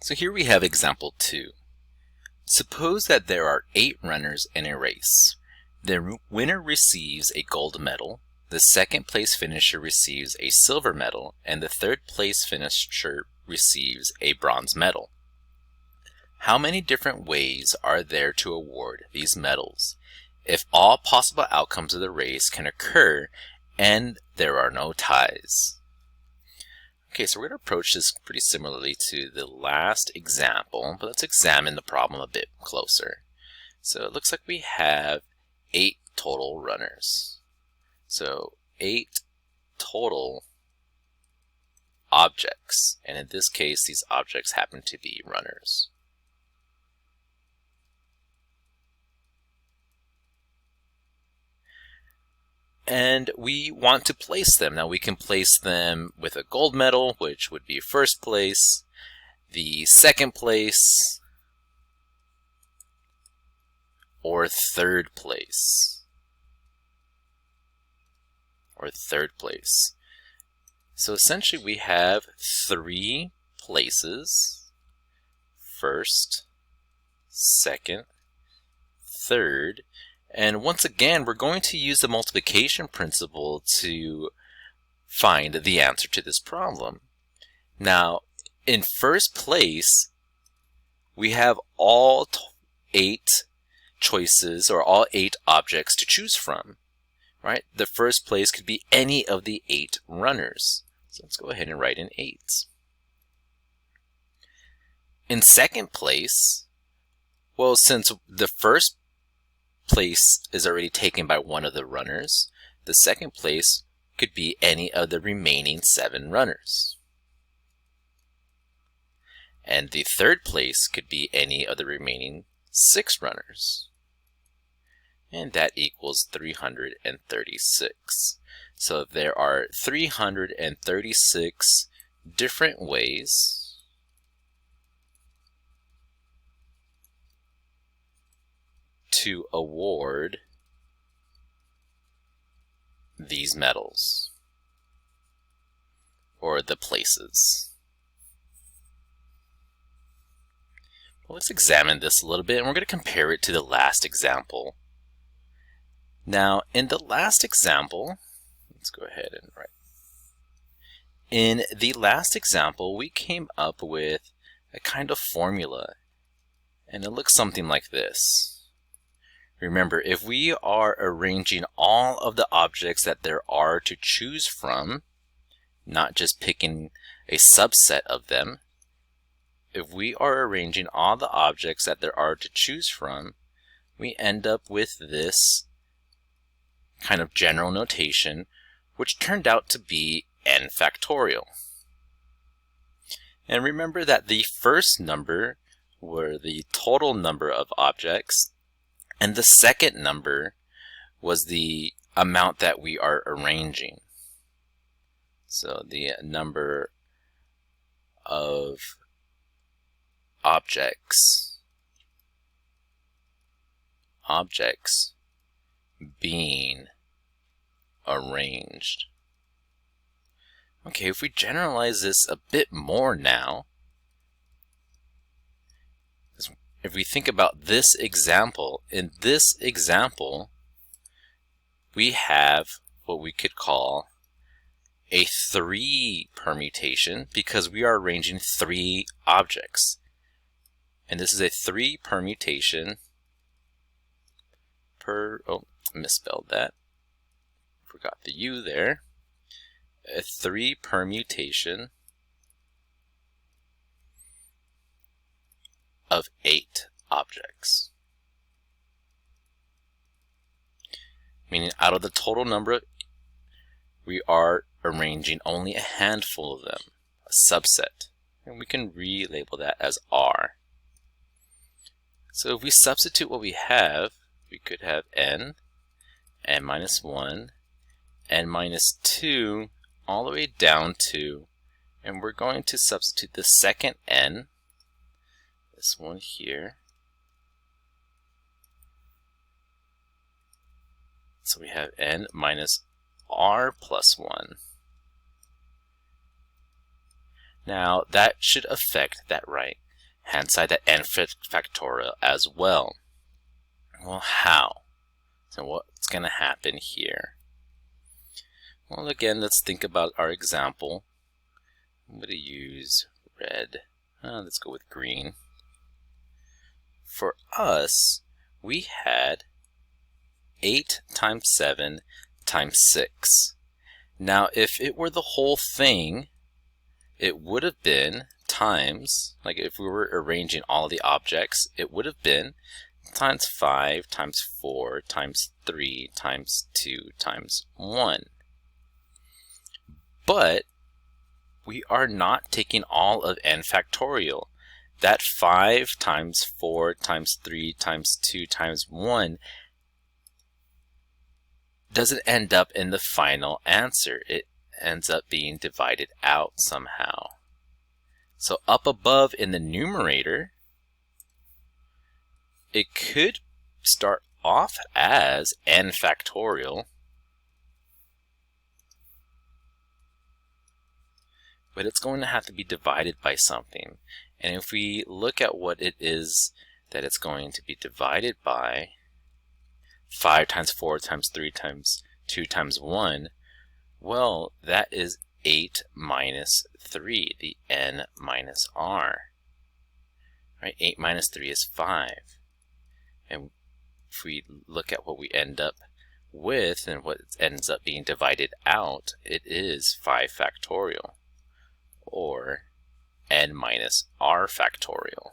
So here we have example 2. Suppose that there are 8 runners in a race. The winner receives a gold medal, the second place finisher receives a silver medal, and the third place finisher receives a bronze medal. How many different ways are there to award these medals if all possible outcomes of the race can occur and there are no ties? Okay, so we're going to approach this pretty similarly to the last example, but let's examine the problem a bit closer. So it looks like we have 8 total runners. So 8 total objects, and in this case these objects happen to be runners. And we want to place them. Now we can place them with a gold medal, which would be first place, the second place, or third place. So essentially we have 3 places: first, second, third. And once again, we're going to use the multiplication principle to find the answer to this problem. Now, in first place, we have all 8 choices, or all 8 objects to choose from, right? The first place could be any of the 8 runners. So let's go ahead and write in 8. In second place, well, since the first place is already taken by one of the runners, the second place could be any of the remaining 7 runners. And the third place could be any of the remaining 6 runners. And that equals 336. So there are 336 different ways to award these medals, or the places. Well, let's examine this a little bit, and we're going to compare it to the last example. Now, in the last example, let's go ahead and write. In the last example, we came up with a kind of formula, and it looks something like this. Remember, if we are arranging all of the objects that there are to choose from, not just picking a subset of them, if we are arranging all the objects that there are to choose from, we end up with this kind of general notation, which turned out to be n factorial. And remember that the first number were the total number of objects, and the second number was the amount that we are arranging. So the number of objects being arranged. Okay, if we generalize this a bit more now, if we think about this example, in this example, we have what we could call a 3 permutation because we are arranging 3 objects. And this is a 3 permutation per, oh, misspelled that. Forgot the U there. A 3 permutation of 8 objects. Meaning out of the total number, we are arranging only a handful of them, a subset. And we can relabel that as R. So if we substitute what we have, we could have n, n minus 1, n minus 2, all the way down to, and we're going to substitute the second n, this one here. So we have n minus r plus 1. Now that should affect that, right? hand side that n factorial as well. Well, how? So what's going to happen here? Well, again, let's think about our example. I'm going to use red. Let's go with green. For us, we had 8 times 7 times 6. Now, if it were the whole thing, it would have been times, like if we were arranging all the objects, it would have been times 5 times 4 times 3 times 2 times 1. But we are not taking all of n factorial. That 5 times 4 times 3 times 2 times 1 doesn't end up in the final answer. It ends up being divided out somehow. So up above in the numerator, it could start off as n factorial, but it's going to have to be divided by something. And if we look at what it is that it's going to be divided by, 5 times 4 times 3 times 2 times 1, well, that is 8 minus 3, the n minus r. Right? 8 minus 3 is 5. And if we look at what we end up with and what ends up being divided out, it is 5 factorial, or n minus r factorial.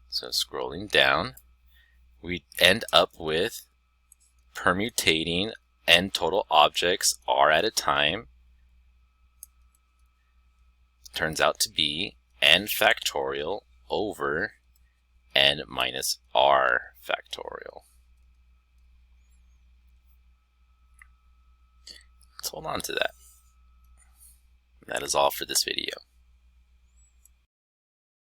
So scrolling down, we end up with permutating n total objects r at a time. Turns out to be n factorial over n minus r factorial. Let's hold on to that. That is all for this video.